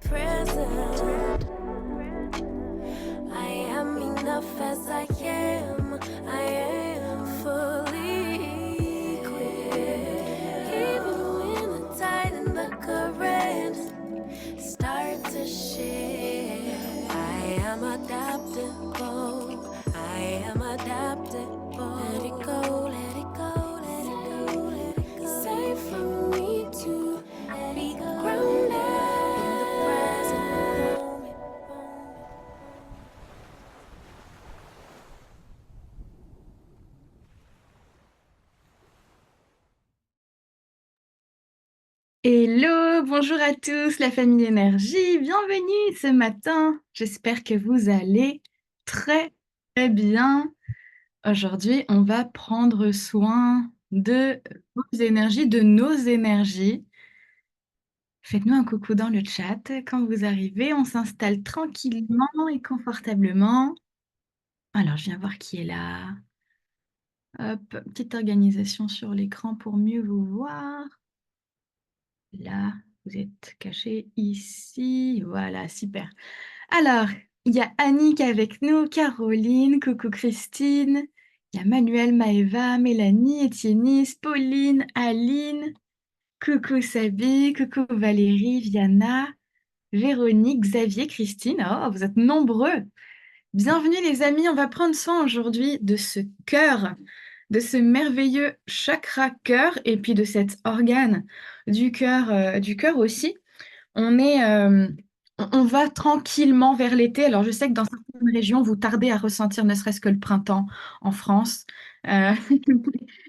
present. I am enough as I am. I am fully equipped. Even when the tide and the current start to shift, I am adaptable. I am adaptable. Let it go, let it go, let it go, let it go. Safe for me to be grounded in the present moment. Hello, bonjour à tous, la famille Énergie, bienvenue ce matin. J'espère que vous allez très très bien. Aujourd'hui, on va prendre soin de vos énergies, de nos énergies. Faites-nous un coucou dans le chat quand vous arrivez. On s'installe tranquillement et confortablement. Alors, je viens voir qui est là. Hop, petite organisation sur l'écran pour mieux vous voir. Là, vous êtes caché ici. Voilà, super. Alors, il y a Annick avec nous, Caroline, coucou Christine. Il y a Manuel, Maëva, Mélanie, Étienne's, Pauline, Aline, coucou Sabi, coucou Valérie, Viana, Véronique, Xavier, Christine. Oh, vous êtes nombreux. Bienvenue les amis, on va prendre soin aujourd'hui de ce cœur, de ce merveilleux chakra cœur et puis de cet organe du cœur aussi. On est, on va tranquillement vers l'été. Alors je sais que dans certaines régions, vous tardez à ressentir ne serait-ce que le printemps en France. Euh,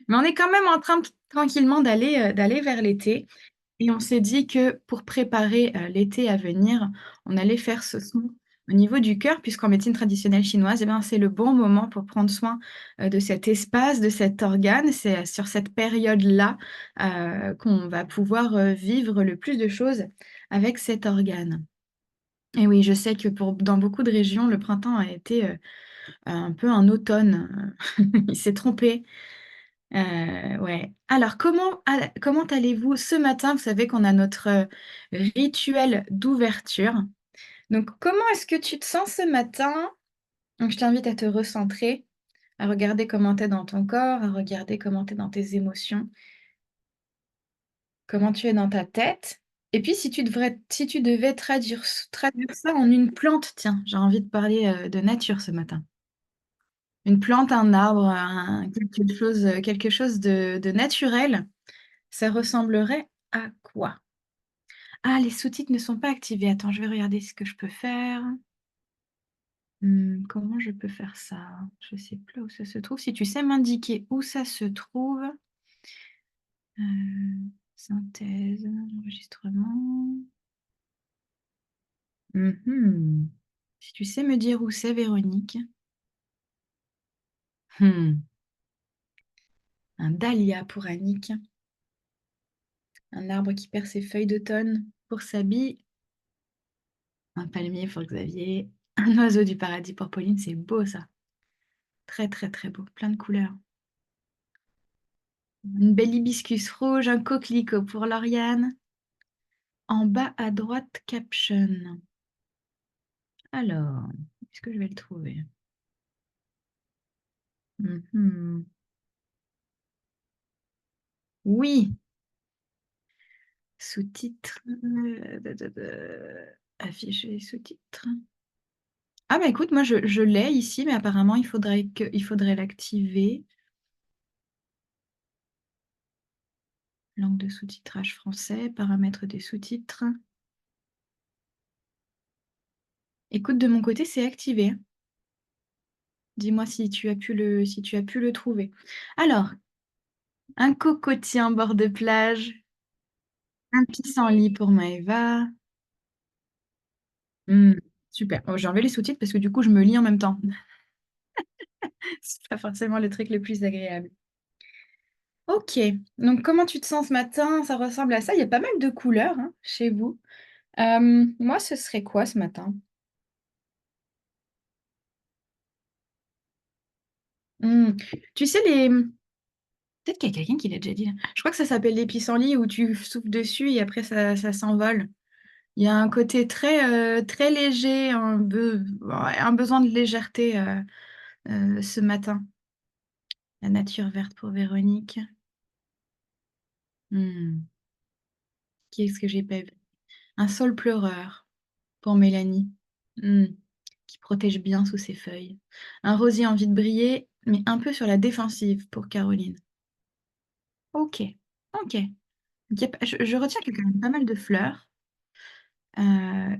mais on est quand même en train tranquillement d'aller vers l'été. Et on s'est dit que pour préparer l'été à venir, on allait faire ce soin au niveau du cœur, puisqu'en médecine traditionnelle chinoise, eh ben, c'est le bon moment pour prendre soin de cet espace, de cet organe. C'est sur cette période-là qu'on va pouvoir vivre le plus de choses avec cet organe. Et oui, je sais que dans beaucoup de régions, le printemps a été un peu un automne. Il s'est trompé. Ouais. Alors, comment allez-vous ce matin? Vous savez qu'on a notre rituel d'ouverture. Donc, comment est-ce que tu te sens ce matin? Donc, je t'invite à te recentrer, à regarder comment tu es dans ton corps, à regarder comment tu es dans tes émotions, comment tu es dans ta tête. Et puis, si tu devais traduire ça en une plante, tiens, j'ai envie de parler de nature ce matin. Une plante, un arbre, quelque chose de naturel. Ça ressemblerait à quoi? Ah, les sous-titres ne sont pas activés. Attends, je vais regarder ce que je peux faire. Comment je peux faire ça? Je ne sais plus où ça se trouve. Si tu sais m'indiquer où ça se trouve. Euh, synthèse, enregistrement. Mhm. Si tu sais me dire où c'est, Véronique. Hmm. Un dahlia pour Annick. Un arbre qui perd ses feuilles d'automne pour Sabi. Un palmier pour Xavier. Un oiseau du paradis pour Pauline. C'est beau ça. Très très très beau. Plein de couleurs. Une belle hibiscus rouge, un coquelicot pour Lauriane. En bas à droite, caption. Alors, est-ce que je vais le trouver? Mhm. Oui, sous-titres. Afficher les sous-titres. Ah bah écoute, moi je l'ai ici, mais apparemment il faudrait l'activer. Langue de sous-titrage français, paramètres des sous-titres. Écoute, de mon côté, c'est activé. Dis-moi si tu as pu le trouver. Alors, un cocotier en bord de plage, un pissenlit pour Maëva. Hmm, super. Oh, j'ai enlevé les sous-titres parce que du coup, je me lis en même temps. C'est pas forcément le truc le plus agréable. Ok, donc comment tu te sens ce matin? Ça ressemble à ça. Il y a pas mal de couleurs hein, chez vous. Moi, ce serait quoi ce matin? Hmm, tu sais, peut-être qu'il y a quelqu'un qui l'a déjà dit, là. Je crois que ça s'appelle les pissenlits où tu souffles dessus et après ça s'envole. Il y a un côté très léger, ouais, un besoin de légèreté ce matin. La nature verte pour Véronique. Hmm. Qui est-ce que j'ai pas vu? Un saule pleureur pour Mélanie. Hmm. Qui protège bien sous ses feuilles. Un rosier envie de briller, mais un peu sur la défensive pour Caroline. Ok, ok. Je retiens qu'il y a quand même pas mal de fleurs.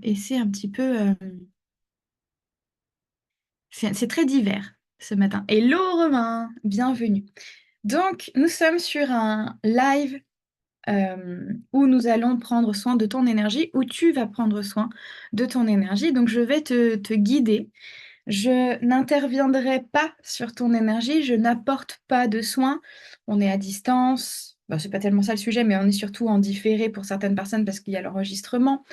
Et c'est un petit peu... c'est très divers ce matin. Hello Romain, bienvenue. Donc, nous sommes sur un live où nous allons prendre soin de ton énergie, où tu vas prendre soin de ton énergie. Donc, je vais te guider. Je n'interviendrai pas sur ton énergie, je n'apporte pas de soins. On est à distance. Bon, c'est pas tellement ça le sujet, mais on est surtout en différé pour certaines personnes parce qu'il y a l'enregistrement.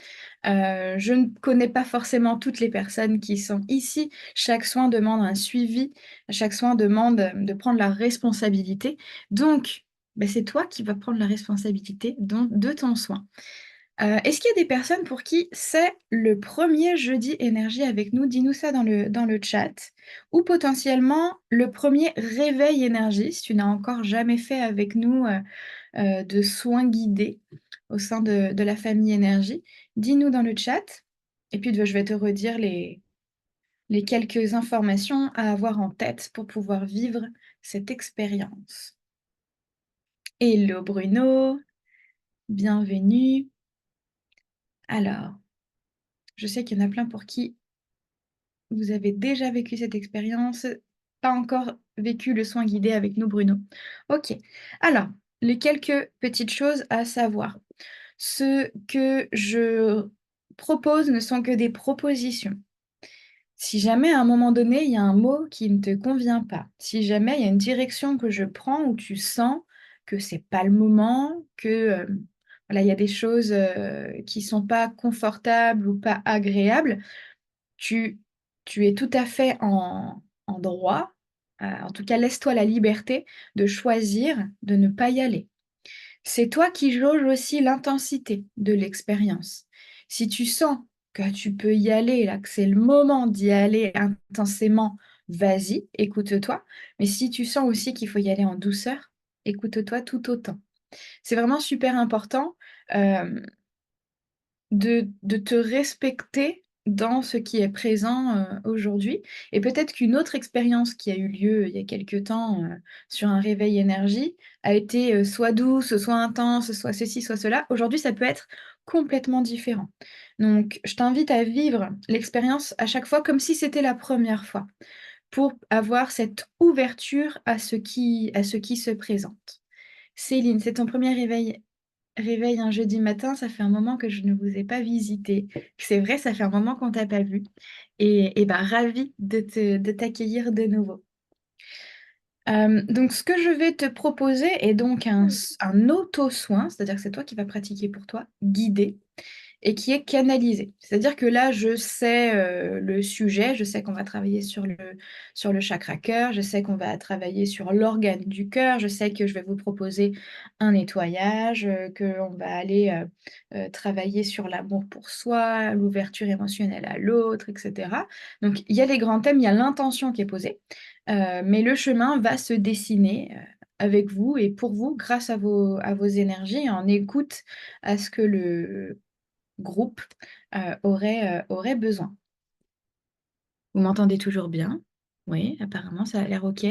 Je ne connais pas forcément toutes les personnes qui sont ici. Chaque soin demande un suivi, chaque soin demande de prendre la responsabilité. Donc, ben, c'est toi qui vas prendre la responsabilité de ton soin. Est-ce qu'il y a des personnes pour qui c'est le premier jeudi énergie avec nous? Dis-nous ça dans le chat. Ou potentiellement le premier réveil énergie, si tu n'as encore jamais fait avec nous de soins guidés au sein de la famille énergie. Dis-nous dans le chat. Et puis je vais te redire les quelques informations à avoir en tête pour pouvoir vivre cette expérience. Hello Bruno, bienvenue. Alors, je sais qu'il y en a plein pour qui vous avez déjà vécu cette expérience, pas encore vécu le soin guidé avec nous, Bruno. Ok. Alors, les quelques petites choses à savoir. Ce que je propose ne sont que des propositions. Si jamais à un moment donné, il y a un mot qui ne te convient pas, si jamais il y a une direction que je prends où tu sens que c'est pas le moment, que voilà, il y a des choses qui sont pas confortables ou pas agréables, tu, tu es tout à fait en droit, en tout cas laisse-toi la liberté de choisir de ne pas y aller. C'est toi qui jauges aussi l'intensité de l'expérience. Si tu sens que tu peux y aller, là, que c'est le moment d'y aller intensément, vas-y, écoute-toi. Mais si tu sens aussi qu'il faut y aller en douceur, écoute-toi tout autant. C'est vraiment super important. euh, de te respecter dans ce qui est présent aujourd'hui. Et peut-être qu'une autre expérience qui a eu lieu il y a quelque temps sur un réveil énergie a été soit douce, soit intense, soit ceci, soit cela. Aujourd'hui, ça peut être complètement différent. Donc, je t'invite à vivre l'expérience à chaque fois comme si c'était la première fois pour avoir cette ouverture à ce qui se présente. Céline, c'est ton premier réveil un jeudi matin, ça fait un moment que je ne vous ai pas visité. C'est vrai, ça fait un moment qu'on t'a pas vu. Et bah, ravie de t'accueillir de nouveau. Donc, ce que je vais te proposer est donc un auto-soin, c'est-à-dire que c'est toi qui vas pratiquer pour toi, guidé et qui est canalisé. C'est-à-dire que là, je sais le sujet, je sais qu'on va travailler sur le chakra cœur, je sais qu'on va travailler sur l'organe du cœur, je sais que je vais vous proposer un nettoyage, qu'on va aller travailler sur l'amour pour soi, l'ouverture émotionnelle à l'autre, etc. Donc, il y a les grands thèmes, il y a l'intention qui est posée, mais le chemin va se dessiner. Avec vous et pour vous, grâce à vos énergies, en écoute à ce que le groupe aurait besoin. Vous m'entendez toujours bien? Oui, apparemment, ça a l'air OK.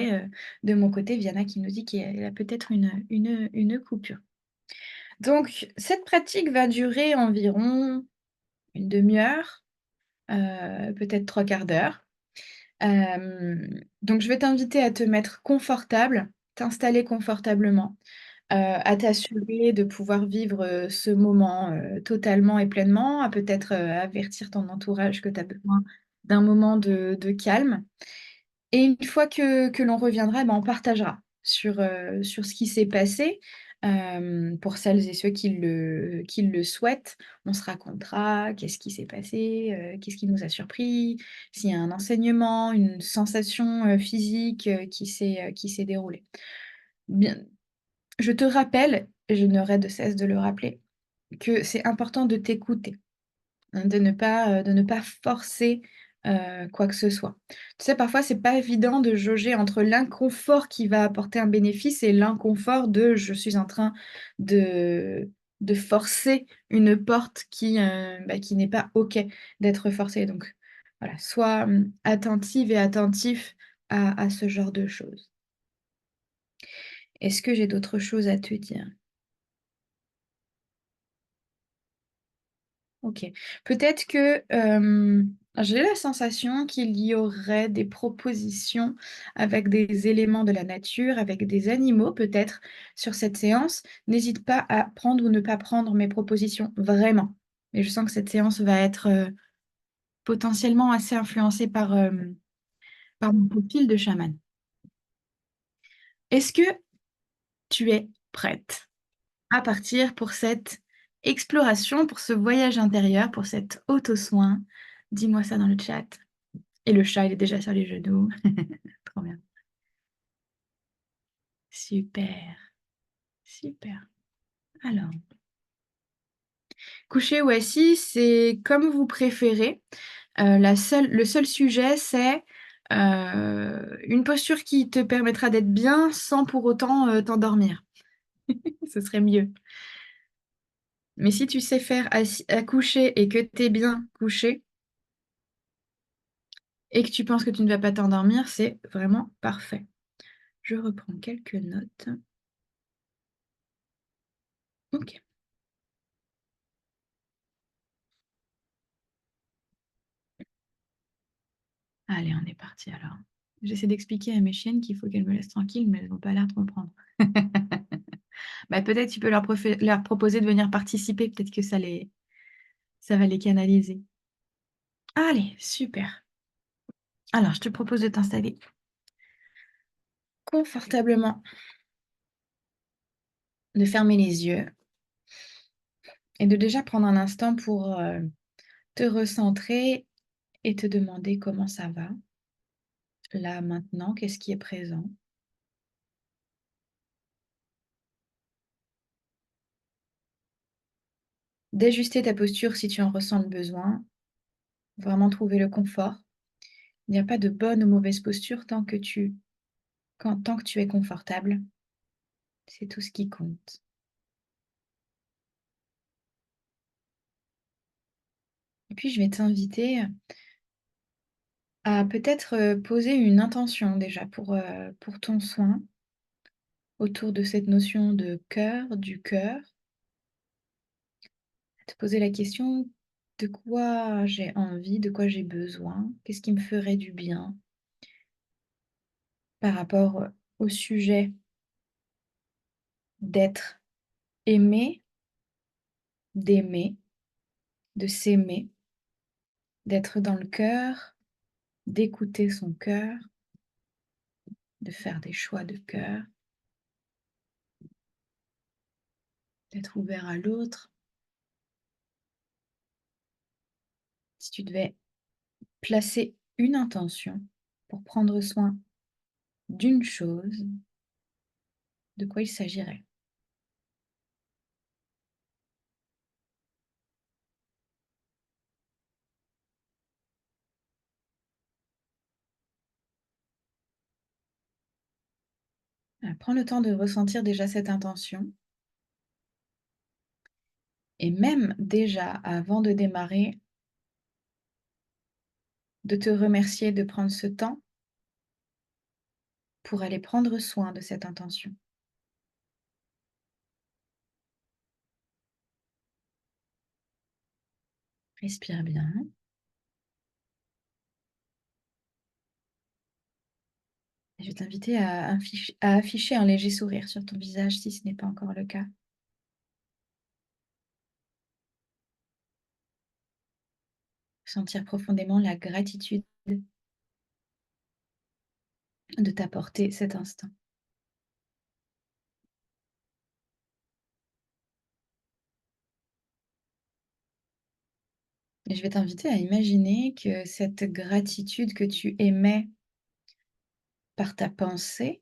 De mon côté, Viana qui nous dit qu'il y a peut-être une coupure. Donc, cette pratique va durer environ une demi-heure, peut-être trois quarts d'heure. Donc, je vais t'inviter à te mettre confortable, t'installer confortablement, à t'assurer de pouvoir vivre ce moment totalement et pleinement, à peut-être avertir ton entourage que tu as besoin d'un moment de calme. Et une fois que l'on reviendra, ben, on partagera sur ce qui s'est passé. Pour celles et ceux qui le souhaitent, on se racontera qu'est-ce qui s'est passé, qu'est-ce qui nous a surpris, s'il y a un enseignement, une sensation physique qui s'est déroulée. Bien, je te rappelle, et je n'aurai de cesse de le rappeler, que c'est important de t'écouter. hein, de ne pas forcer, quoi que ce soit. Tu sais, parfois, c'est pas évident de jauger entre l'inconfort qui va apporter un bénéfice et l'inconfort de: «Je suis en train de de forcer une porte qui n'est pas OK d'être forcée». Donc voilà, sois, attentive et attentif à ce genre de choses. Est-ce que j'ai d'autres choses à te dire? OK. Peut-être que, j'ai la sensation qu'il y aurait des propositions avec des éléments de la nature, avec des animaux peut-être sur cette séance. N'hésite pas à prendre ou ne pas prendre mes propositions, vraiment. Mais je sens que cette séance va être, potentiellement assez influencée par mon profil de chaman. Est-ce que tu es prête à partir pour cette exploration, pour ce voyage intérieur, pour cet auto-soin? Dis-moi ça dans le chat. Et le chat, il est déjà sur les genoux. Trop bien. Super, super. Alors, couché ou assis, c'est comme vous préférez. Le seul sujet, c'est, une posture qui te permettra d'être bien sans pour autant, t'endormir. Ce serait mieux. Mais si tu sais faire coucher et que tu es bien couché et que tu penses que tu ne vas pas t'endormir, c'est vraiment parfait. Je reprends quelques notes. OK. Allez, on est parti alors. J'essaie d'expliquer à mes chiennes qu'il faut qu'elles me laissent tranquille, mais elles n'ont pas l'air de comprendre. Bah, peut-être tu peux leur proposer de venir participer, peut-être que ça va les canaliser. Allez, super. Alors, je te propose de t'installer confortablement, de fermer les yeux et de déjà prendre un instant pour te recentrer et te demander comment ça va, là, maintenant, qu'est-ce qui est présent. D'ajuster ta posture si tu en ressens le besoin, vraiment trouver le confort. Il n'y a pas de bonne ou mauvaise posture tant que tu es confortable, c'est tout ce qui compte. Et puis je vais t'inviter à peut-être, poser une intention déjà pour ton soin, autour de cette notion de cœur, du cœur. Te poser la question: «De quoi j'ai envie? De quoi j'ai besoin? Qu'est-ce qui me ferait du bien?» par rapport, au sujet d'être aimé, d'aimer, de s'aimer, d'être dans le cœur, d'écouter son cœur, de faire des choix de cœur, d'être ouvert à l'autre. Si tu devais placer une intention pour prendre soin d'une chose, de quoi il s'agirait? Prends le temps de ressentir déjà cette intention et même déjà avant de démarrer, de te remercier de prendre ce temps pour aller prendre soin de cette intention. Respire bien. Et je vais t'inviter à afficher un léger sourire sur ton visage si ce n'est pas encore le cas. Sentir profondément la gratitude de t'apporter cet instant. Et je vais t'inviter à imaginer que cette gratitude que tu émets par ta pensée,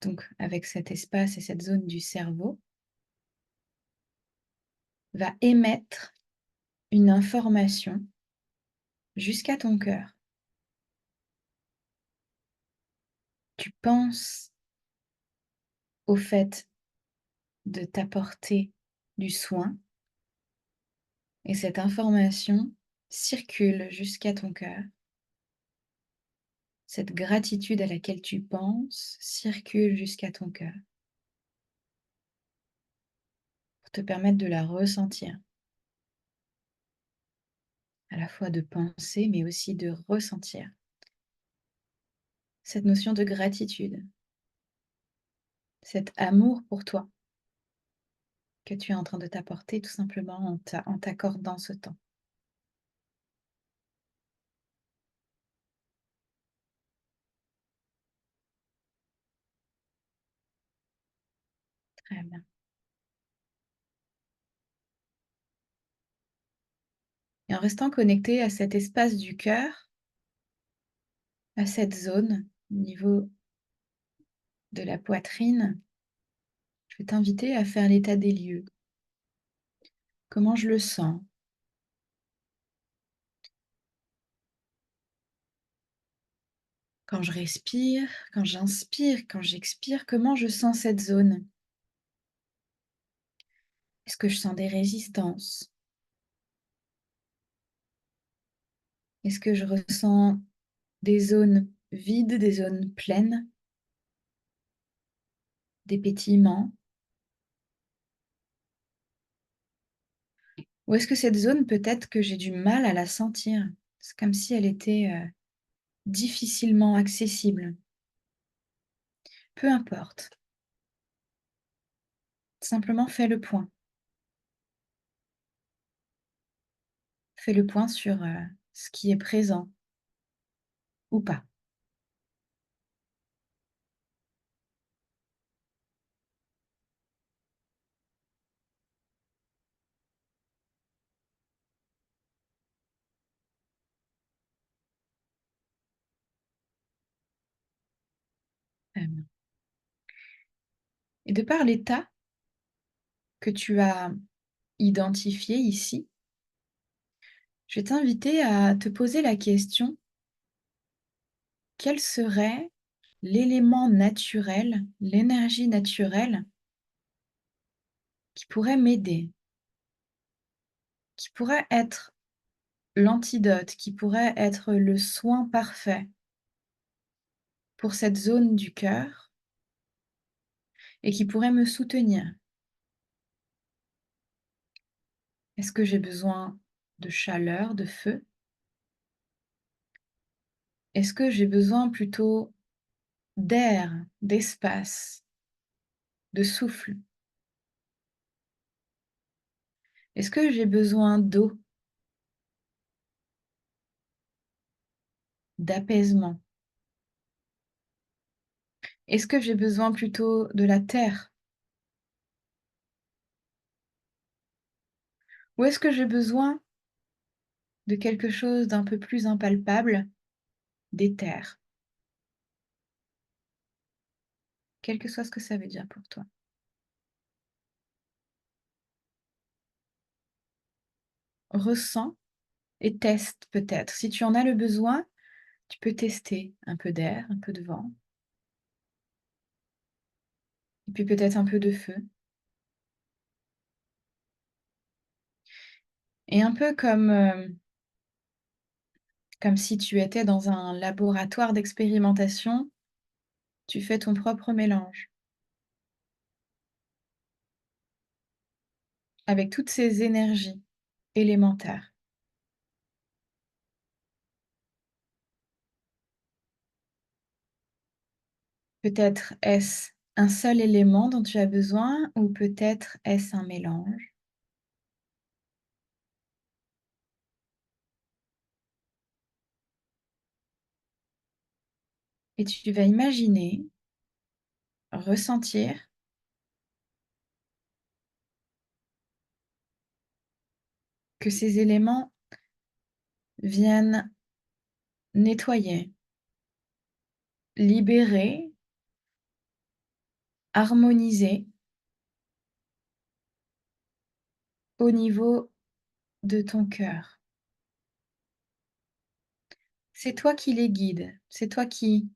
donc avec cet espace et cette zone du cerveau, va émettre une information jusqu'à ton cœur. Tu penses au fait de t'apporter du soin et cette information circule jusqu'à ton cœur. Cette gratitude à laquelle tu penses circule jusqu'à ton cœur pour te permettre de la ressentir, à la fois de penser mais aussi de ressentir cette notion de gratitude, cet amour pour toi que tu es en train de t'apporter tout simplement en t'accordant ce temps. Très bien. Et en restant connecté à cet espace du cœur, à cette zone au niveau de la poitrine, je vais t'inviter à faire l'état des lieux. Comment je le sens? Quand je respire, quand j'inspire, quand j'expire, comment je sens cette zone? Est-ce que je sens des résistances? Est-ce que je ressens des zones vides, des zones pleines, des pétillements? Ou est-ce que cette zone, peut-être que j'ai du mal à la sentir? C'est comme si elle était difficilement accessible. Peu importe. Simplement fais le point. Fais le point sur ce qui est présent ou pas. Et de par l'état que tu as identifié ici, je vais t'inviter à te poser la question, quel serait l'élément naturel, l'énergie naturelle qui pourrait m'aider, qui pourrait être l'antidote, qui pourrait être le soin parfait pour cette zone du cœur et qui pourrait me soutenir. Est-ce que j'ai besoin de chaleur, de feu? Est-ce que j'ai besoin plutôt d'air, d'espace, de souffle? Est-ce que j'ai besoin d'eau, d'apaisement? Est-ce que j'ai besoin plutôt de la terre? Ou est-ce que j'ai besoin de quelque chose d'un peu plus impalpable, d'éther? Quel que soit ce que ça veut dire pour toi. Ressens et teste peut-être. Si tu en as le besoin, tu peux tester un peu d'air, un peu de vent, et puis peut-être un peu de feu. Et un peu comme si tu étais dans un laboratoire d'expérimentation, tu fais ton propre mélange avec toutes ces énergies élémentaires. Peut-être est-ce un seul élément dont tu as besoin ou peut-être est-ce un mélange? Et tu vas imaginer, ressentir que ces éléments viennent nettoyer, libérer, harmoniser au niveau de ton cœur. C'est toi qui les guides, c'est toi qui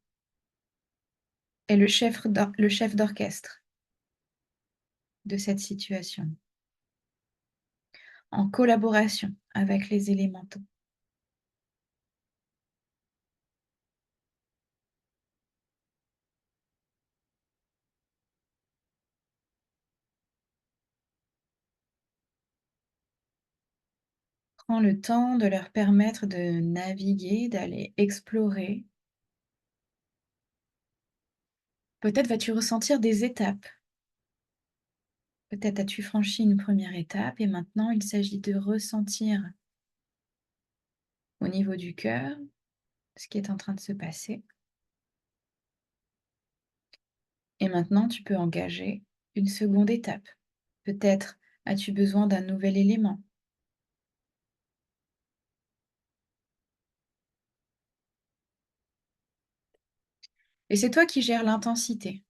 es le chef d'orchestre de cette situation, en collaboration avec les élémentaux. Prends le temps de leur permettre de naviguer, d'aller explorer. Peut-être vas-tu ressentir des étapes. Peut-être as-tu franchi une première étape et maintenant il s'agit de ressentir au niveau du cœur ce qui est en train de se passer. Et maintenant tu peux engager une seconde étape. Peut-être as-tu besoin d'un nouvel élément. Et c'est toi qui gères l'intensité.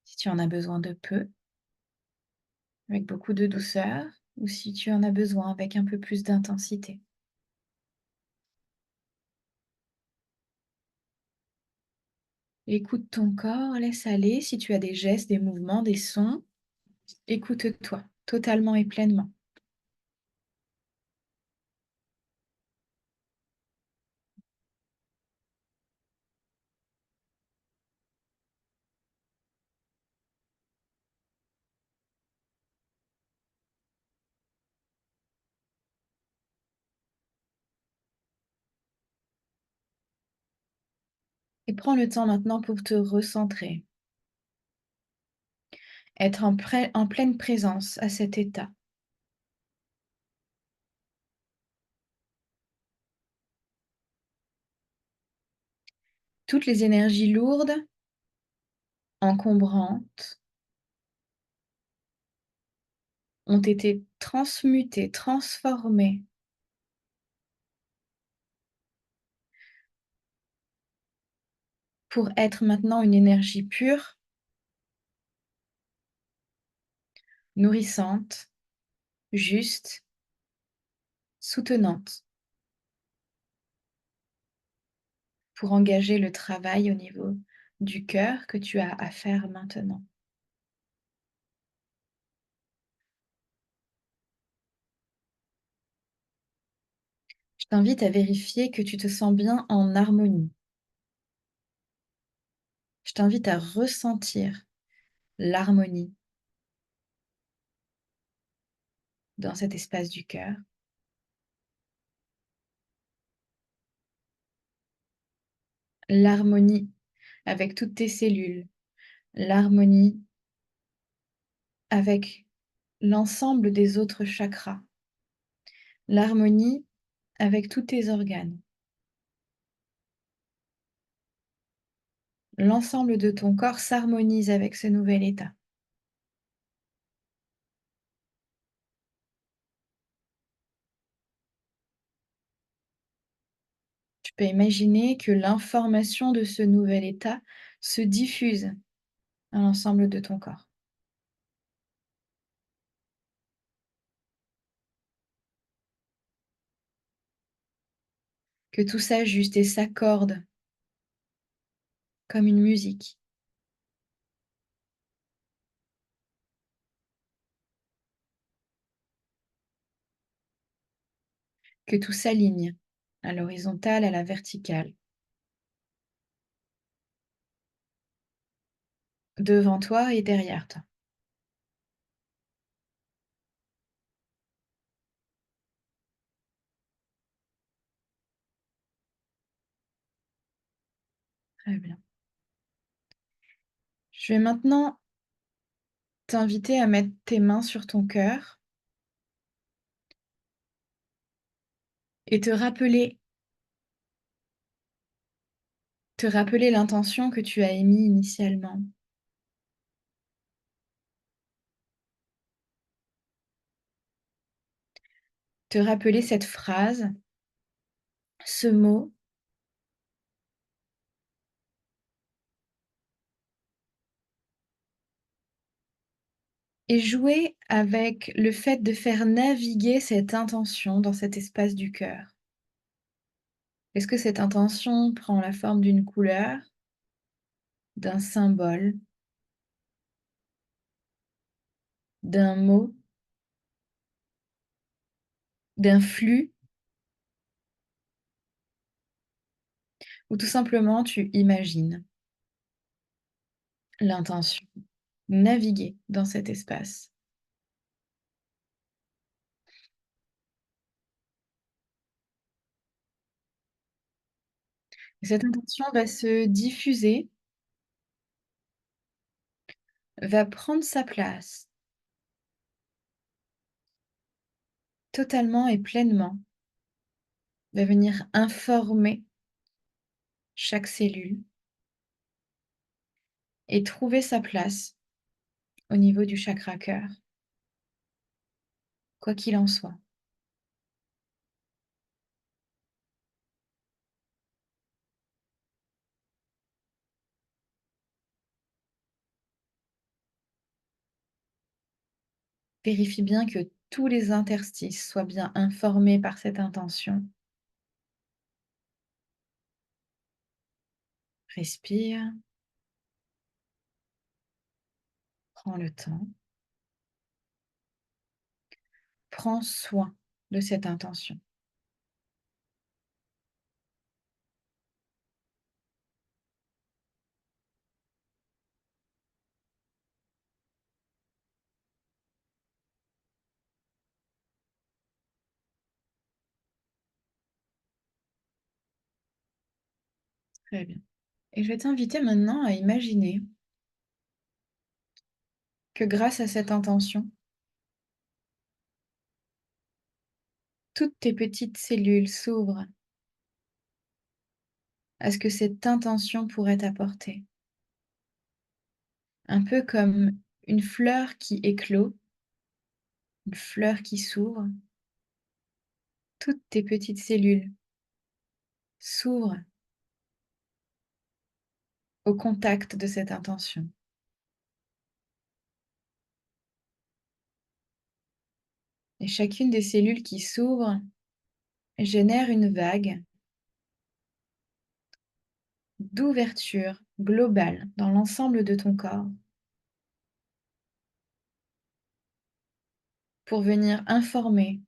Si tu en as besoin de peu, avec beaucoup de douceur, ou si tu en as besoin avec un peu plus d'intensité. Écoute ton corps, laisse aller si tu as des gestes, des mouvements, des sons. Écoute-toi totalement et pleinement. Et prends le temps maintenant pour te recentrer, être en pleine présence à cet état. Toutes les énergies lourdes, encombrantes, ont été transmutées, transformées pour être maintenant une énergie pure, nourrissante, juste, soutenante, pour engager le travail au niveau du cœur que tu as à faire maintenant. Je t'invite à vérifier que tu te sens bien en harmonie. Je t'invite à ressentir l'harmonie dans cet espace du cœur, l'harmonie avec toutes tes cellules, l'harmonie avec l'ensemble des autres chakras, l'harmonie avec tous tes organes. L'ensemble de ton corps s'harmonise avec ce nouvel état. Tu peux imaginer que l'information de ce nouvel état se diffuse à l'ensemble de ton corps. Que tout s'ajuste et s'accorde comme une musique. Que tout s'aligne à l'horizontale, à la verticale. Devant toi et derrière toi. Très bien. Je vais maintenant t'inviter à mettre tes mains sur ton cœur et te rappeler l'intention que tu as émise initialement. Te rappeler cette phrase, ce mot et jouer avec le fait de faire naviguer cette intention dans cet espace du cœur. Est-ce que cette intention prend la forme d'une couleur, d'un symbole, d'un mot, d'un flux, ou tout simplement tu imagines l'intention naviguer dans cet espace? Et cette intention va se diffuser, va prendre sa place totalement et pleinement, va venir informer chaque cellule et trouver sa place au niveau du chakra cœur, quoi qu'il en soit. Vérifie bien que tous les interstices soient bien informés par cette intention. Respire, prends le temps, prends soin de cette intention. Très bien. Et je vais t'inviter maintenant à imaginer que grâce à cette intention, toutes tes petites cellules s'ouvrent à ce que cette intention pourrait t'apporter. Un peu comme une fleur qui éclot, une fleur qui s'ouvre, toutes tes petites cellules s'ouvrent au contact de cette intention. Et chacune des cellules qui s'ouvrent génère une vague d'ouverture globale dans l'ensemble de ton corps pour venir informer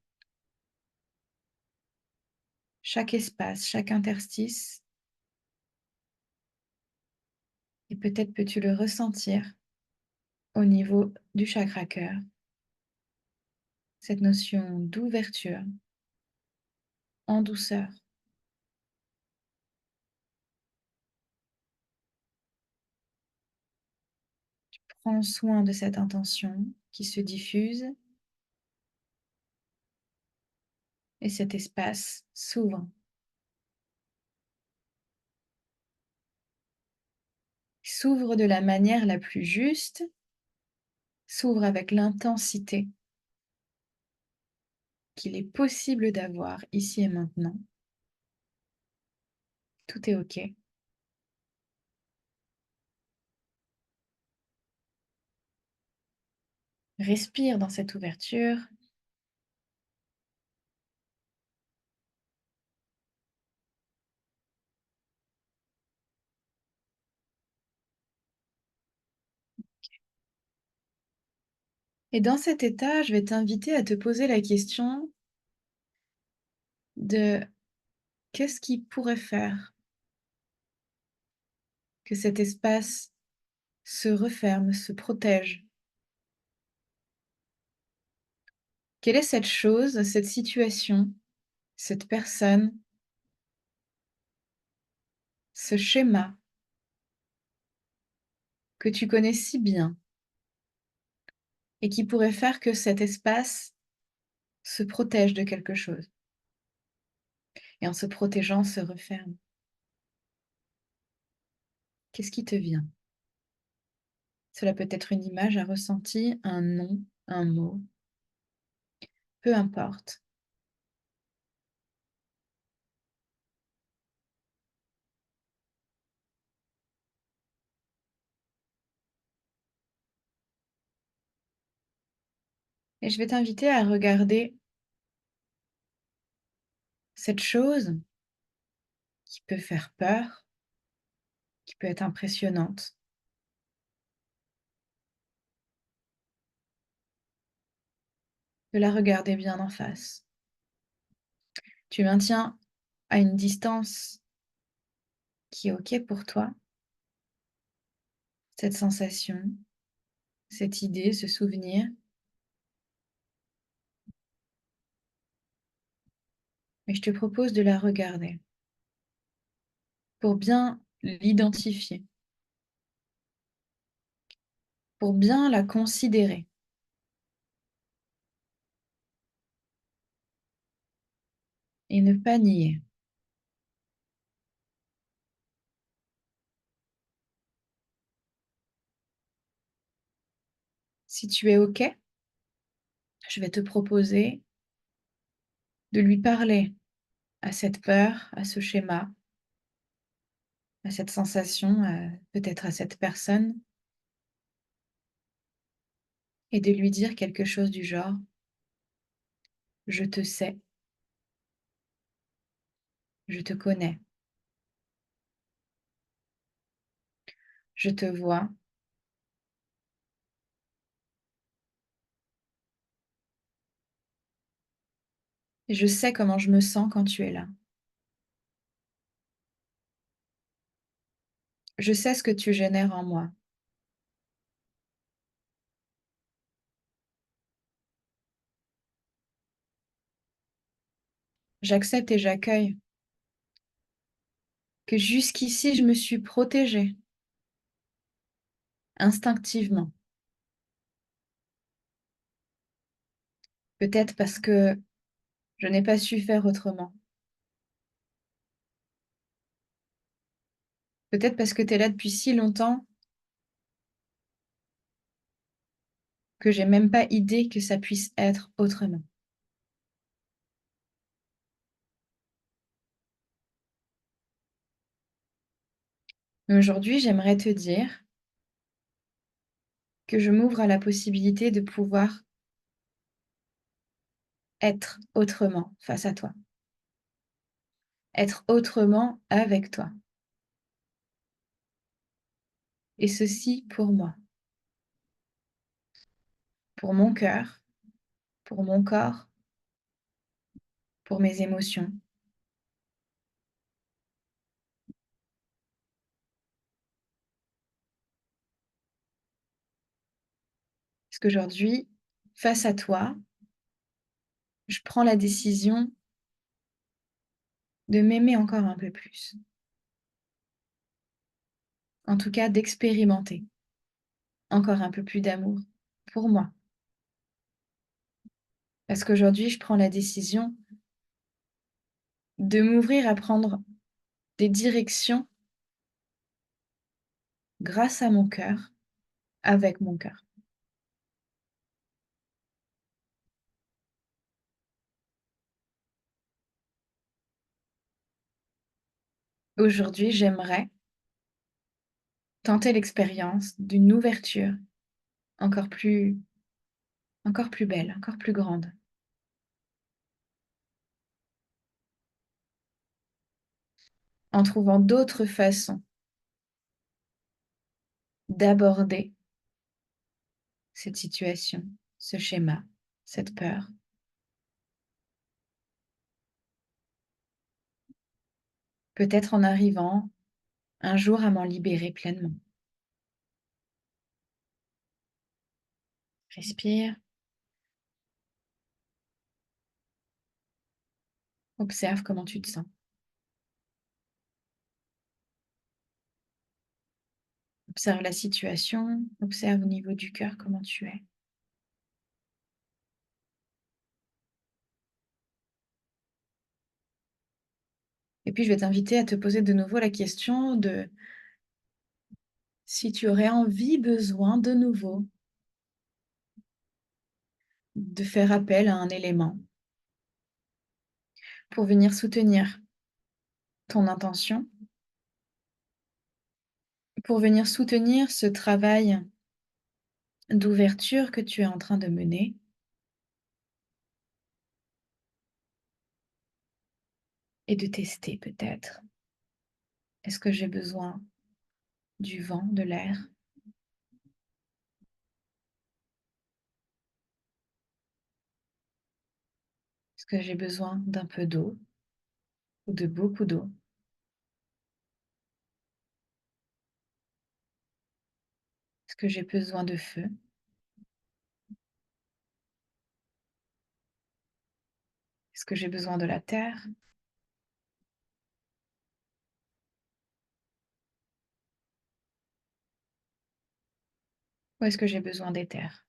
chaque espace, chaque interstice. Et peut-être peux-tu le ressentir au niveau du chakra cœur, cette notion d'ouverture en douceur. Prends soin de cette intention qui se diffuse et cet espace s'ouvre. S'ouvre de la manière la plus juste, s'ouvre avec l'intensité qu'il est possible d'avoir ici et maintenant. Tout est OK. Respire dans cette ouverture. Et dans cet état, je vais t'inviter à te poser la question de qu'est-ce qui pourrait faire que cet espace se referme, se protège? Quelle est cette chose, cette situation, cette personne, ce schéma que tu connais si bien et qui pourrait faire que cet espace se protège de quelque chose et en se protégeant se referme? Qu'est-ce qui te vient? Cela peut être une image, un ressenti, un nom, un mot, peu importe. Et je vais t'inviter à regarder cette chose qui peut faire peur, qui peut être impressionnante, de la regarder bien en face. Tu maintiens à une distance qui est OK pour toi cette sensation, cette idée, ce souvenir, et je te propose de la regarder pour bien l'identifier, pour bien la considérer et ne pas nier. Si tu es OK, je vais te proposer de lui parler à cette peur, à ce schéma, à cette sensation, peut-être à cette personne, et de lui dire quelque chose du genre: «Je te sais, je te connais, je te vois, et je sais comment je me sens quand tu es là. Je sais ce que tu génères en moi. J'accepte et j'accueille que jusqu'ici je me suis protégée instinctivement. Peut-être parce que je n'ai pas su faire autrement. Peut-être parce que tu es là depuis si longtemps que j'ai même pas idée que ça puisse être autrement. Mais aujourd'hui, j'aimerais te dire que je m'ouvre à la possibilité de pouvoir être autrement face à toi, être autrement avec toi. Et ceci pour moi, pour mon cœur, pour mon corps, pour mes émotions. Parce qu'aujourd'hui, face à toi, je prends la décision de m'aimer encore un peu plus. En tout cas, d'expérimenter encore un peu plus d'amour pour moi. Parce qu'aujourd'hui, je prends la décision de m'ouvrir à prendre des directions grâce à mon cœur, avec mon cœur. Aujourd'hui, j'aimerais tenter l'expérience d'une ouverture encore plus, encore plus belle, encore plus grande, en trouvant d'autres façons d'aborder cette situation, ce schéma, cette peur. Peut-être en arrivant un jour à m'en libérer pleinement. Respire, observe comment tu te sens. Observe la situation, observe au niveau du cœur comment tu es. Et puis je vais t'inviter à te poser de nouveau la question de si tu aurais envie, besoin de nouveau de faire appel à un élément pour venir soutenir ton intention, pour venir soutenir ce travail d'ouverture que tu es en train de mener, et de tester peut-être. Est-ce que j'ai besoin du vent, de l'air? Est-ce que j'ai besoin d'un peu d'eau ou de beaucoup d'eau? Est-ce que j'ai besoin de feu? Est-ce que j'ai besoin de la terre? Ou est-ce que j'ai besoin d'éther?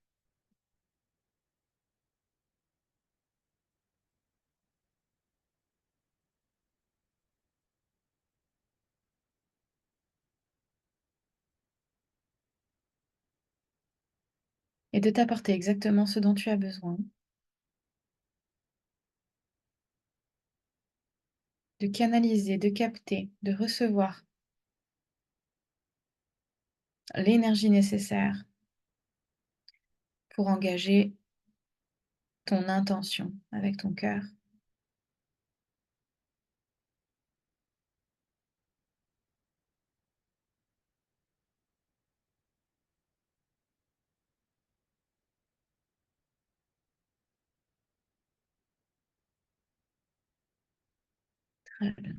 Et de t'apporter exactement ce dont tu as besoin, de canaliser, de capter, de recevoir l'énergie nécessaire pour engager ton intention avec ton cœur. Très bien.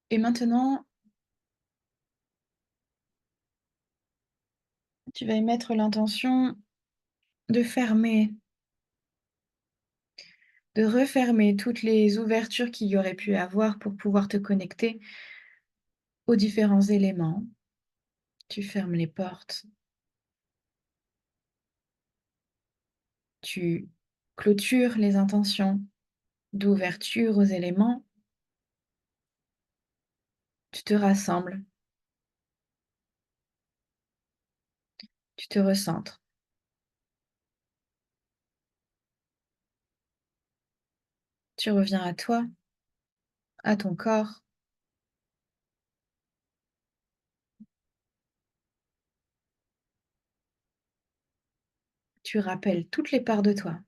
Et maintenant, tu vas y mettre l'intention de fermer, de refermer toutes les ouvertures qu'il y aurait pu avoir pour pouvoir te connecter aux différents éléments. Tu fermes les portes, tu clôtures les intentions d'ouverture aux éléments, tu te rassembles, tu te recentres, tu reviens à toi, à ton corps, tu rappelles toutes les parts de toi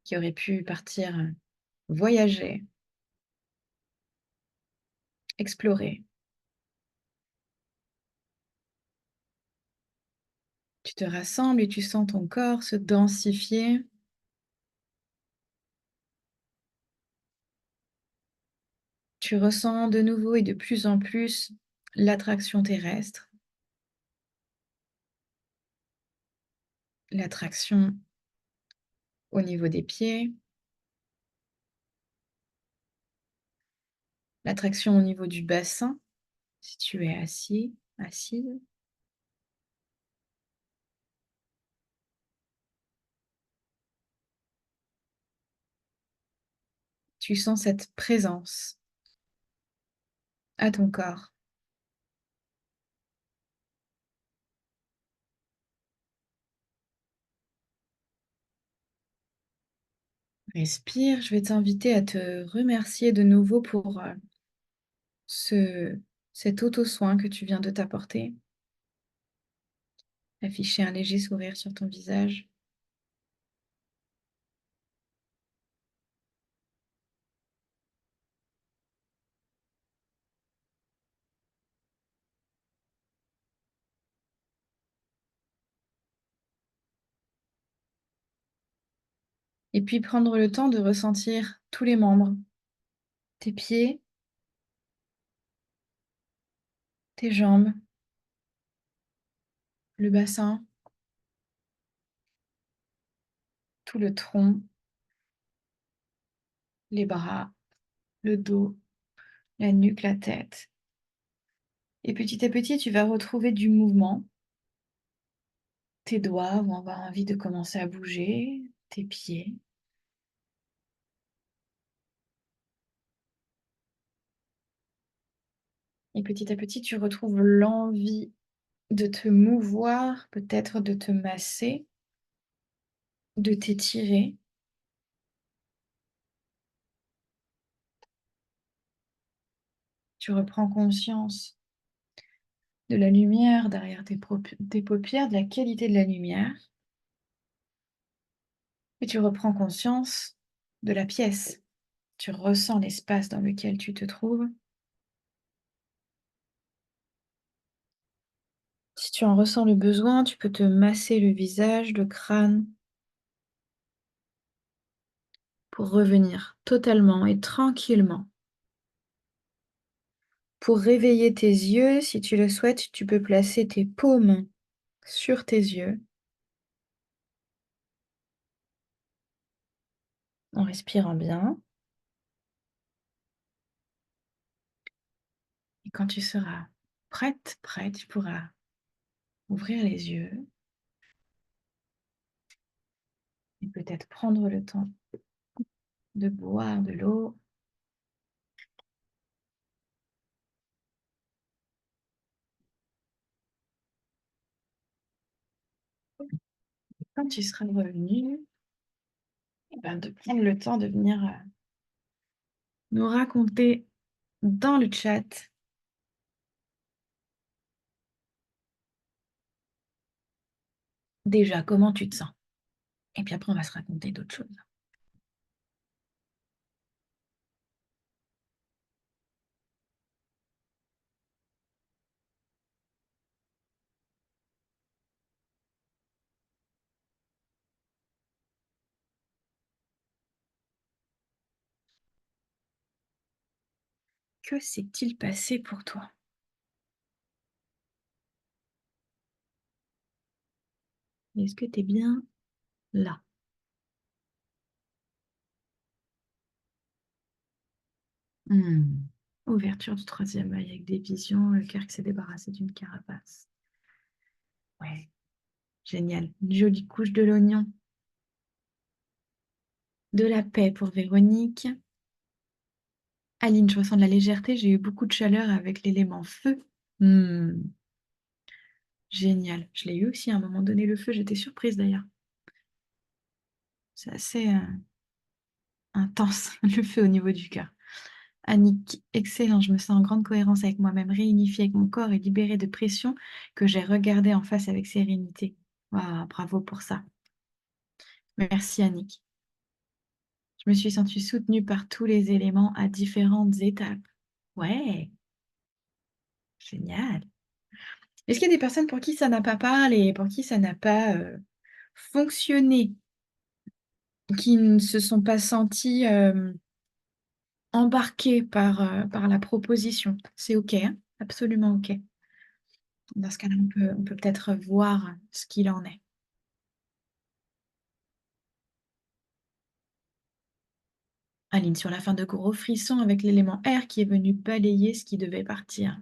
qui auraient pu partir voyager, explorer. Tu te rassembles et tu sens ton corps se densifier. Tu ressens de nouveau et de plus en plus l'attraction terrestre, l'attraction au niveau des pieds, l'attraction au niveau du bassin, si tu es assis, assise. Tu sens cette présence à ton corps. Respire, je vais t'inviter à te remercier de nouveau pour ce, cet auto-soin que tu viens de t'apporter. Afficher un léger sourire sur ton visage. Et puis prendre le temps de ressentir tous les membres, tes pieds, tes jambes, le bassin, tout le tronc, les bras, le dos, la nuque, la tête. Et petit à petit, tu vas retrouver du mouvement. Tes doigts vont avoir envie de commencer à bouger, tes pieds. Et petit à petit, tu retrouves l'envie de te mouvoir, peut-être de te masser, de t'étirer. Tu reprends conscience de la lumière derrière tes paupières, de la qualité de la lumière. Et tu reprends conscience de la pièce. Tu ressens l'espace dans lequel tu te trouves. Si tu en ressens le besoin, tu peux te masser le visage, le crâne, pour revenir totalement et tranquillement. Pour réveiller tes yeux, si tu le souhaites, tu peux placer tes paumes sur tes yeux en respirant bien. Et quand tu seras prête, prêt, tu pourras ouvrir les yeux et peut-être prendre le temps de boire de l'eau. Quand tu seras revenu, eh ben, de prendre le temps de venir nous raconter dans le chat déjà comment tu te sens. Et puis après, on va se raconter d'autres choses. Que s'est-il passé pour toi? Est-ce que tu es bien là? Hmm. Ouverture du troisième œil avec des visions, le cœur qui s'est débarrassé d'une carapace. Ouais, génial. Une jolie couche de l'oignon. De la paix pour Véronique. Aline, je ressens de la légèreté, j'ai eu beaucoup de chaleur avec l'élément feu. Hmm. Génial. Je l'ai eu aussi à un moment donné, le feu, j'étais surprise d'ailleurs. C'est assez intense, le feu au niveau du cœur. Annick, excellent, je me sens en grande cohérence avec moi-même, réunifiée avec mon corps et libérée de pression que j'ai regardée en face avec sérénité. Waouh, bravo pour ça. Merci Annick. Je me suis sentie soutenue par tous les éléments à différentes étapes. Ouais, génial. Est-ce qu'il y a des personnes pour qui ça n'a pas parlé, pour qui ça n'a pas fonctionné, qui ne se sont pas senties embarquées par la proposition? C'est OK, hein, absolument OK. Dans ce cas-là, on peut peut-être voir ce qu'il en est. Aline, sur la fin de gros frissons avec l'élément air qui est venu balayer ce qui devait partir.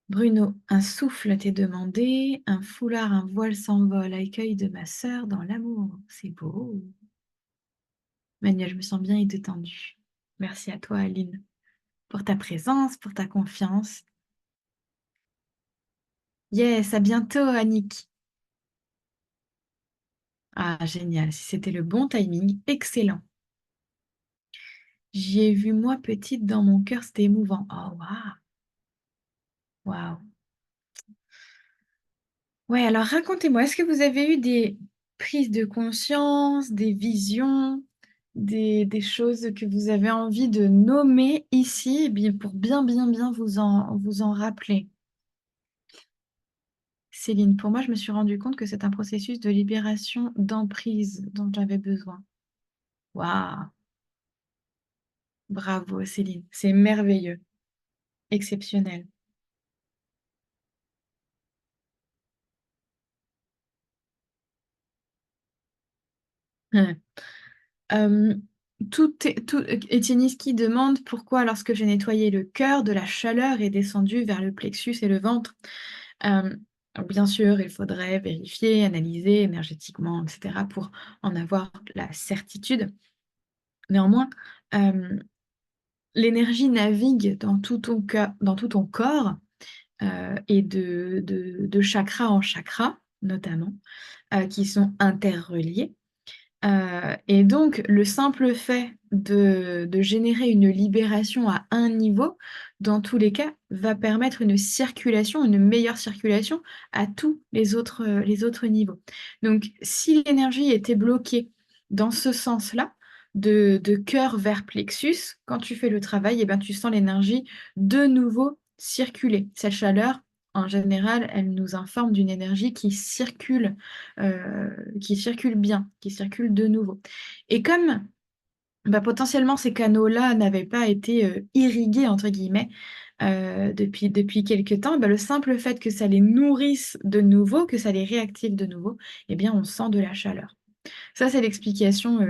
Bruno, un souffle t'est demandé, un foulard, un voile s'envole, accueil de ma sœur dans l'amour. C'est beau. Manuel, je me sens bien et détendue. Merci à toi, Aline, pour ta présence, pour ta confiance. Yes, à bientôt, Annick. Ah, génial. Si c'était le bon timing, excellent. J'y ai vu moi petite dans mon cœur, c'était émouvant. Oh, waouh. Waouh. Ouais, alors racontez-moi, est-ce que vous avez eu des prises de conscience, des visions, des choses que vous avez envie de nommer ici, eh bien, pour bien, bien, bien vous en rappeler? Céline, pour moi, je me suis rendu compte que c'est un processus de libération d'emprise dont j'avais besoin. Waouh, bravo Céline, c'est merveilleux, exceptionnel. Euh, Etieniski demande pourquoi, lorsque j'ai nettoyé le cœur, de la chaleur est descendue vers le plexus et le ventre. Euh, alors bien sûr, il faudrait vérifier, analyser énergétiquement, etc., pour en avoir la certitude. Néanmoins, euh, l'énergie navigue dans tout ton corps et de chakra en chakra, notamment, qui sont interreliés. Et donc, le simple fait de générer une libération à un niveau, dans tous les cas, va permettre une circulation, une meilleure circulation à tous les autres niveaux. Donc, si l'énergie était bloquée dans ce sens-là, de cœur vers plexus, quand tu fais le travail, eh ben, tu sens l'énergie de nouveau circuler. Cette chaleur, en général, elle nous informe d'une énergie qui circule bien, qui circule de nouveau. Et comme bah, potentiellement ces canaux-là n'avaient pas été irrigués, entre guillemets, depuis quelques temps, bah, le simple fait que ça les nourrisse de nouveau, que ça les réactive de nouveau, eh bien, on sent de la chaleur. Ça, c'est l'explication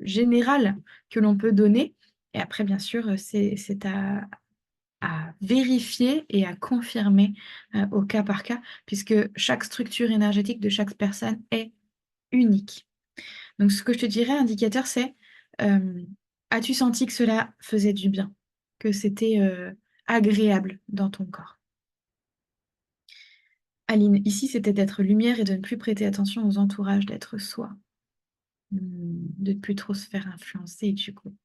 générale que l'on peut donner. Et après, bien sûr, c'est à vérifier et à confirmer au cas par cas, puisque chaque structure énergétique de chaque personne est unique. Donc, ce que je te dirais, indicateur, c'est euh, as-tu senti que cela faisait du bien, que c'était agréable dans ton corps? Aline, ici, c'était d'être lumière et de ne plus prêter attention aux entourages, d'être soi. De ne plus trop se faire influencer, du coup.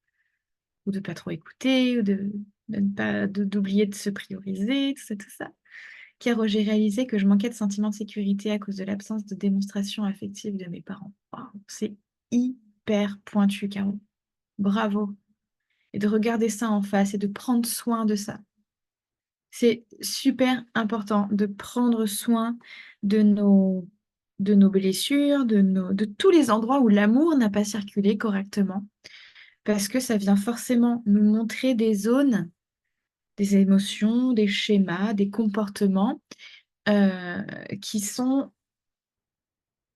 Ou de ne pas trop écouter, ou de ne pas d'oublier de se prioriser, tout ça, tout ça. Car j'ai réalisé que je manquais de sentiment de sécurité à cause de l'absence de démonstration affective de mes parents. Waouh, c'est hyper pointu, Caro. Bravo. Et de regarder ça en face et de prendre soin de ça. C'est super important de prendre soin de nos blessures, de tous les endroits où l'amour n'a pas circulé correctement, parce que ça vient forcément nous montrer des zones, des émotions, des schémas, des comportements euh, qui sont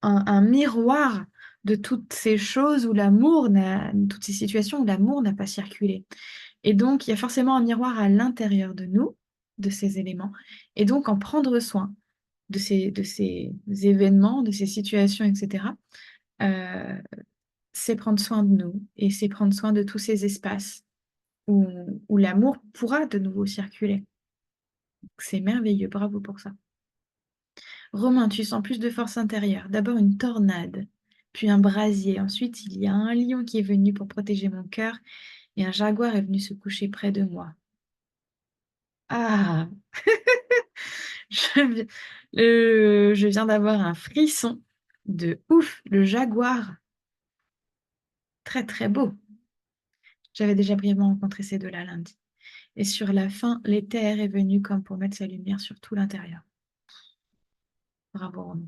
un miroir de toutes ces choses où toutes ces situations où l'amour n'a pas circulé. Et donc, il y a forcément un miroir à l'intérieur de nous, de ces éléments. Et donc, en prendre soin de ces événements, de ces situations, etc., euh, c'est prendre soin de nous et c'est prendre soin de tous ces espaces où l'amour pourra de nouveau circuler. C'est merveilleux, bravo pour ça. Romain, tu sens plus de force intérieure. D'abord une tornade, puis un brasier. Ensuite, il y a un lion qui est venu pour protéger mon cœur et un jaguar est venu se coucher près de moi. Ah, je viens, je viens d'avoir un frisson de ouf. Le jaguar, très très beau. J'avais déjà brièvement rencontré ces deux-là lundi. Et sur la fin, l'éther est venu comme pour mettre sa lumière sur tout l'intérieur. Bravo, Romain.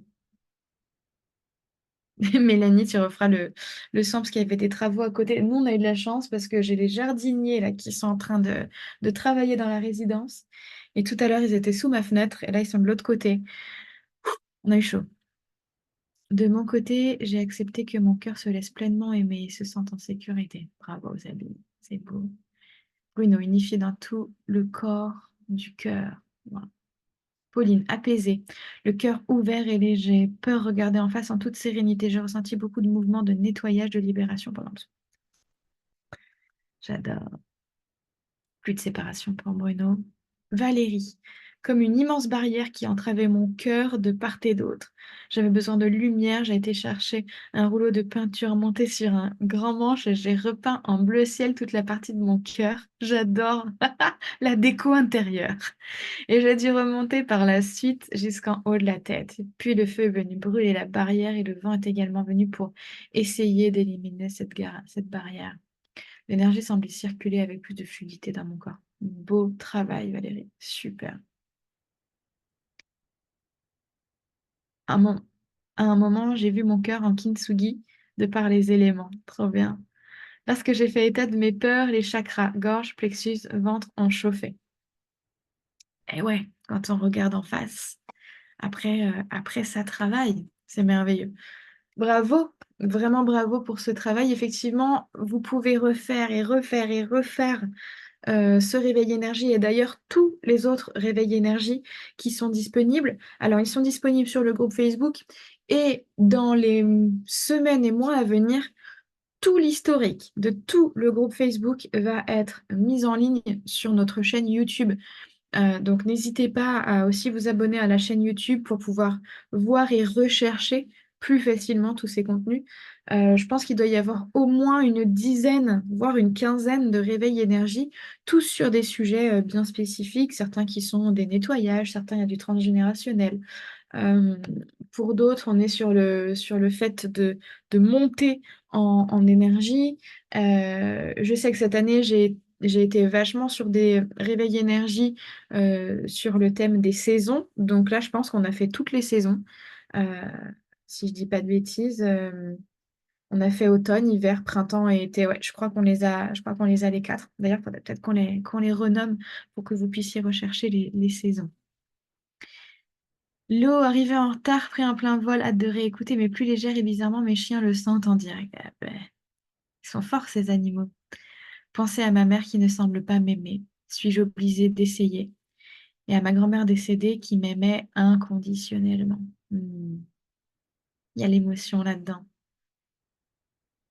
Mélanie, tu referas le son parce qu'il y avait des travaux à côté. Nous, on a eu de la chance parce que j'ai les jardiniers là qui sont en train de travailler dans la résidence. Et tout à l'heure, ils étaient sous ma fenêtre et là, ils sont de l'autre côté. On a eu chaud. De mon côté, j'ai accepté que mon cœur se laisse pleinement aimer et se sente en sécurité. Bravo, Sabine, c'est beau. Bruno, unifié dans tout le corps du cœur. Voilà. Pauline, apaisée, le cœur ouvert et léger, peur regardée en face en toute sérénité. J'ai ressenti beaucoup de mouvements de nettoyage, de libération pendant le... J'adore. Plus de séparation pour Bruno. Valérie, comme une immense barrière qui entravait mon cœur de part et d'autre. J'avais besoin de lumière, j'ai été chercher un rouleau de peinture monté sur un grand manche et j'ai repeint en bleu ciel toute la partie de mon cœur. J'adore la déco intérieure. Et j'ai dû remonter par la suite jusqu'en haut de la tête. Puis le feu est venu brûler la barrière et le vent est également venu pour essayer d'éliminer cette barrière. L'énergie semblait circuler avec plus de fluidité dans mon corps. Beau travail, Valérie. Super. À un, mo- à un moment, j'ai vu mon cœur en kintsugi de par les éléments. Trop bien. Lorsque j'ai fait état de mes peurs, les chakras, gorge, plexus, ventre ont chauffé. Et ouais, quand on regarde en face, après ça travaille. C'est merveilleux. Bravo, vraiment bravo pour ce travail. Effectivement, vous pouvez refaire et refaire et refaire ce réveil énergie et d'ailleurs tous les autres réveils énergie qui sont disponibles. Alors, ils sont disponibles sur le groupe Facebook et dans les semaines et mois à venir, tout l'historique de tout le groupe Facebook va être mis en ligne sur notre chaîne YouTube. Donc, n'hésitez pas à aussi vous abonner à la chaîne YouTube pour pouvoir voir et rechercher plus facilement tous ces contenus. Je pense qu'il doit y avoir au moins une dizaine, voire une quinzaine de réveils énergie, tous sur des sujets bien spécifiques, certains qui sont des nettoyages, certains il y a du transgénérationnel, Euh, pour d'autres, on est sur le fait de monter en énergie. Je sais que cette année, j'ai été vachement sur des réveils énergie sur le thème des saisons. Donc là, je pense qu'on a fait toutes les saisons. Euh, si je dis pas de bêtises, on a fait automne, hiver, printemps et été. Ouais, je crois qu'on les a les quatre. D'ailleurs, il faudrait peut-être qu'on les renomme pour que vous puissiez rechercher les saisons. L'eau arrivée en retard, pris un plein vol, hâte de réécouter, mais plus légère et bizarrement, mes chiens le sentent en direct. Ah ben, ils sont forts, ces animaux. Pensez à ma mère qui ne semble pas m'aimer. Suis-je obligée d'essayer? Et à ma grand-mère décédée qui m'aimait inconditionnellement. Il y a l'émotion là-dedans.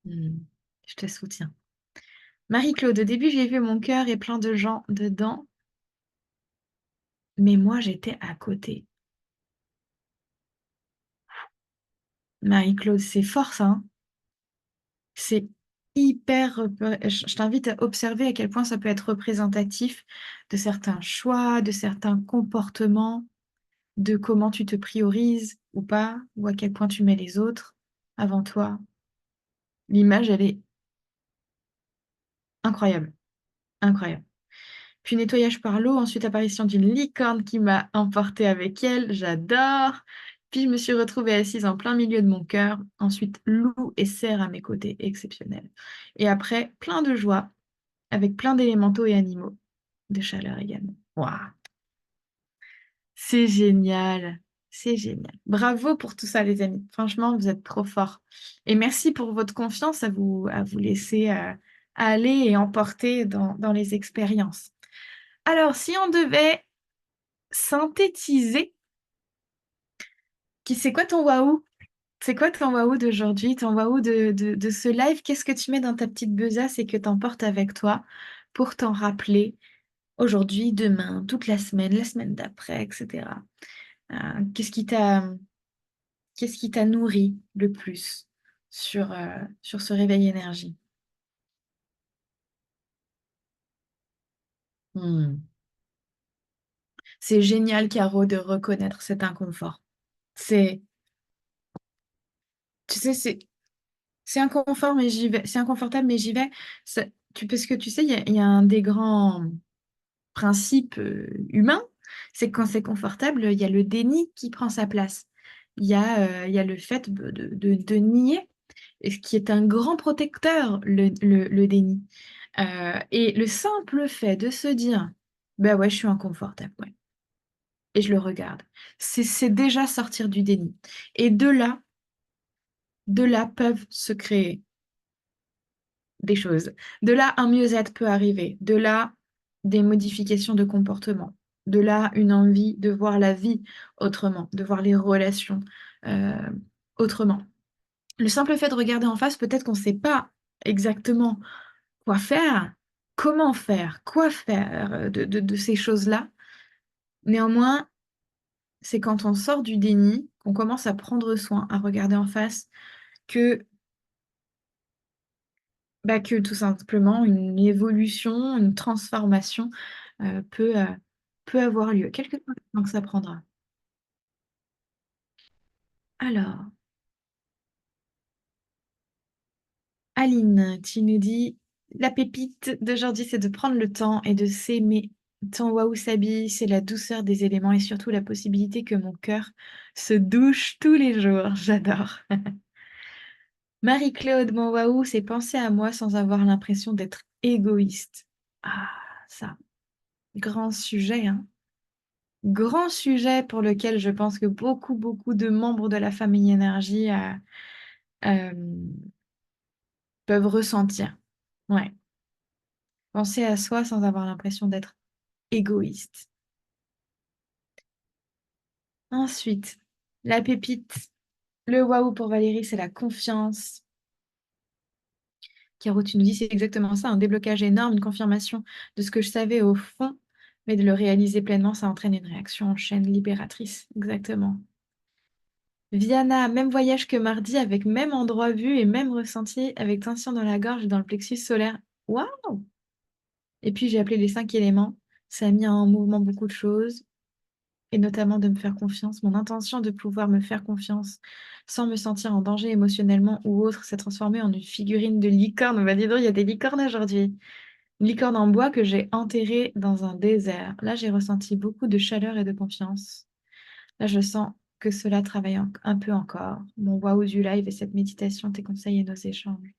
Hmm. Je te soutiens. Marie-Claude, au début, j'ai vu mon cœur et plein de gens dedans, mais moi, j'étais à côté. Marie-Claude, c'est fort, ça, hein. C'est hyper... Je t'invite à observer à quel point ça peut être représentatif de certains choix, de certains comportements, de comment tu te priorises ou pas, ou à quel point tu mets les autres avant toi. L'image, elle est incroyable, incroyable. Puis nettoyage par l'eau, ensuite apparition d'une licorne qui m'a emportée avec elle, j'adore. Puis je me suis retrouvée assise en plein milieu de mon cœur. Ensuite, loup et cerf à mes côtés, exceptionnel. Et après, plein de joie, avec plein d'élémentaux et animaux, de chaleur également. Waouh, c'est génial, c'est génial. Bravo pour tout ça, les amis. Franchement, vous êtes trop forts. Et merci pour votre confiance à vous laisser aller et emporter dans les expériences. Alors, si on devait synthétiser, c'est quoi ton waouh? C'est quoi ton waouh d'aujourd'hui, ton waouh de ce live? Qu'est-ce que tu mets dans ta petite besace et que t'emportes avec toi pour t'en rappeler aujourd'hui, demain, toute la semaine d'après, etc. Euh, qu'est-ce qui t'a, qu'est-ce qui t'a nourri le plus sur ce réveil énergie? Hmm. C'est génial, Caro, de reconnaître cet inconfort. C'est, tu sais, c'est inconfort, mais j'y vais. C'est inconfortable, mais j'y vais. Parce que tu sais, il y a un des grands principes humains, c'est que quand c'est confortable, il y a le déni qui prend sa place. Il y a le fait de nier, et ce qui est un grand protecteur, le déni. Et le simple fait de se dire, ben ouais, je suis inconfortable, ouais, et je le regarde, c'est déjà sortir du déni. Et de là peuvent se créer des choses. De là, un mieux-être peut arriver. De là, des modifications de comportement. De là, une envie de voir la vie autrement, de voir les relations euh, autrement. Le simple fait de regarder en face, peut-être qu'on ne sait pas exactement quoi faire, quoi faire de ces choses-là. Néanmoins, c'est quand on sort du déni, qu'on commence à prendre soin, à regarder en face, que que tout simplement une évolution, une transformation euh, peut, euh, peut avoir lieu, quelque temps de temps que ça prendra. Alors, Aline, tu nous dis, la pépite d'aujourd'hui, c'est de prendre le temps et de s'aimer. Ton waouh sabi, c'est la douceur des éléments et surtout la possibilité que mon cœur se douche tous les jours. J'adore. Marie-Claude, mon waouh, c'est penser à moi sans avoir l'impression d'être égoïste. Ah, ça, grand sujet, hein. Grand sujet pour lequel je pense que beaucoup de membres de la famille énergie euh, peuvent ressentir. Ouais. Penser à soi sans avoir l'impression d'être égoïste. Ensuite, la pépite. Le waouh pour Valérie, c'est la confiance. Caro, tu nous dis, c'est exactement ça, un déblocage énorme, une confirmation de ce que je savais au fond, mais de le réaliser pleinement, ça entraîne une réaction en chaîne libératrice. Exactement. Viana, même voyage que mardi, avec même endroit vu et même ressenti, avec tension dans la gorge et dans le plexus solaire. Waouh! Et puis j'ai appelé les 5 éléments. Ça a mis en mouvement beaucoup de choses. et notamment de me faire confiance. Mon intention de pouvoir me faire confiance sans me sentir en danger émotionnellement ou autre s'est transformée en une figurine de licorne. On va dire, il y a des licornes aujourd'hui. Une licorne en bois que j'ai enterrée dans un désert. Là, j'ai ressenti beaucoup de chaleur et de confiance. Là, je sens que cela travaille un peu encore. Mon waouh du live et cette méditation, tes conseils et nos échanges.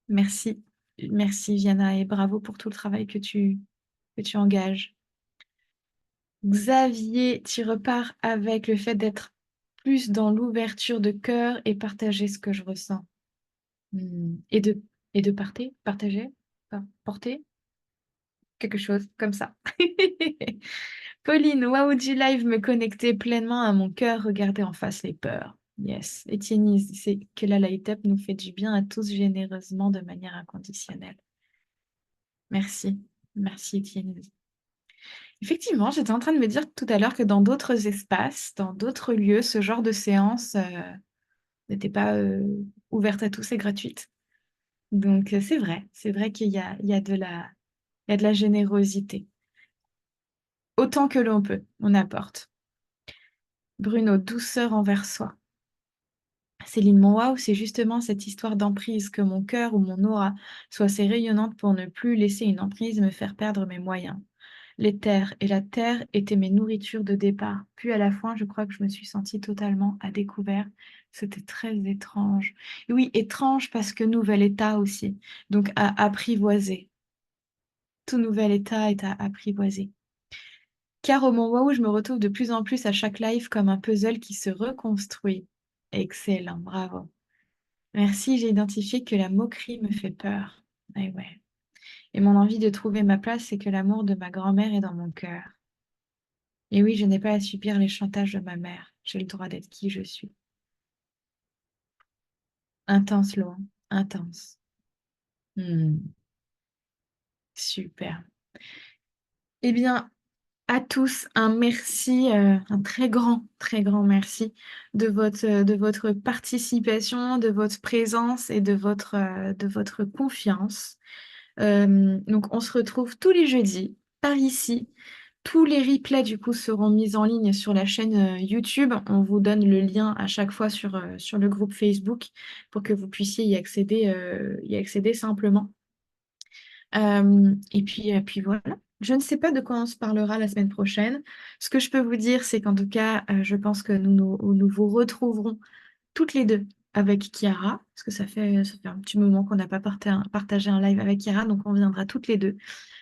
Merci. Merci, Viana, et bravo pour tout le travail que tu engages. Xavier, tu repars avec le fait d'être plus dans l'ouverture de cœur et partager ce que je ressens. Et de partager, porter quelque chose comme ça. Pauline, why would you live me connecter pleinement à mon cœur, regarder en face les peurs. Yes. Etienne, c'est que la light up nous fait du bien à tous généreusement de manière inconditionnelle. Merci. Merci, Etienne. Effectivement, j'étais en train de me dire tout à l'heure que dans d'autres espaces, dans d'autres lieux, ce genre de séance n'était pas ouverte à tous et gratuite. Donc, c'est vrai qu'il y a il y a de la générosité. Autant que l'on peut, on apporte. Bruno, douceur envers soi. Céline, mon waouh, c'est justement cette histoire d'emprise, que mon cœur ou mon aura soit assez rayonnante pour ne plus laisser une emprise me faire perdre mes moyens. Les terres et la terre étaient mes nourritures de départ. Puis à la fin, je crois que je me suis sentie totalement à découvert. C'était très étrange. Et oui, étrange parce que nouvel état aussi. Donc à apprivoiser. Tout nouvel état est à apprivoiser. Car au moment où je me retrouve de plus en plus à chaque live comme un puzzle qui se reconstruit. Excellent, bravo. Merci, j'ai identifié que la moquerie me fait peur. Eh ouais. Et mon envie de trouver ma place, c'est que l'amour de ma grand-mère est dans mon cœur. Et oui, je n'ai pas à subir les chantages de ma mère. J'ai le droit d'être qui je suis. Intense, Laurent. Intense. Hmm, super. Eh bien, à tous, un merci, un très grand merci de votre participation, de votre présence et de votre confiance. Donc, on se retrouve tous les jeudis par ici. Tous les replays, du coup, seront mis en ligne sur la chaîne YouTube. On vous donne le lien à chaque fois sur le groupe Facebook pour que vous puissiez y accéder simplement. Et puis voilà. Je ne sais pas de quoi on se parlera la semaine prochaine. Ce que je peux vous dire, c'est qu'en tout cas, je pense que nous vous retrouverons toutes les deux avec Chiara, parce que ça fait un petit moment qu'on n'a pas partagé un live avec Chiara, donc on viendra toutes les deux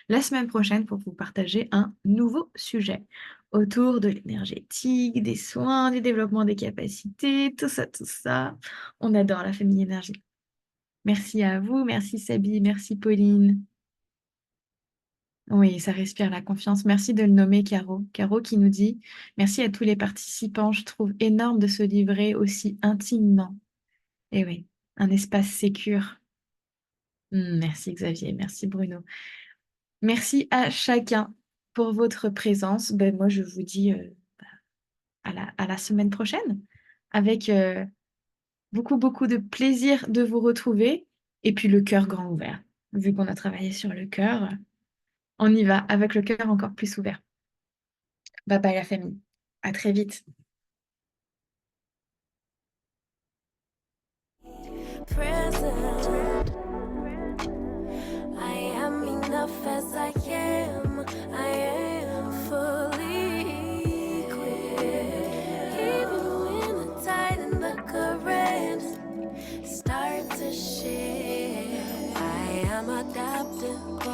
la semaine prochaine pour vous partager un nouveau sujet autour de l'énergétique, des soins, du développement des capacités, tout ça, tout ça. On adore la famille énergie. Merci à vous, merci Sabi, merci Pauline. Oui, ça respire la confiance. Merci de le nommer, Caro. Caro qui nous dit, merci à tous les participants. Je trouve énorme de se livrer aussi intimement. Et oui, un espace sécure. Merci Xavier, merci Bruno. Merci à chacun pour votre présence. Ben, moi, je vous dis à la semaine prochaine avec beaucoup, beaucoup de plaisir de vous retrouver et puis le cœur grand ouvert. Vu qu'on a travaillé sur le cœur, on y va avec le cœur encore plus ouvert. Bye bye la famille. À très vite. Present. I am enough as I am. I am fully equipped. Even when the tide and the current start to shift, I am adapting.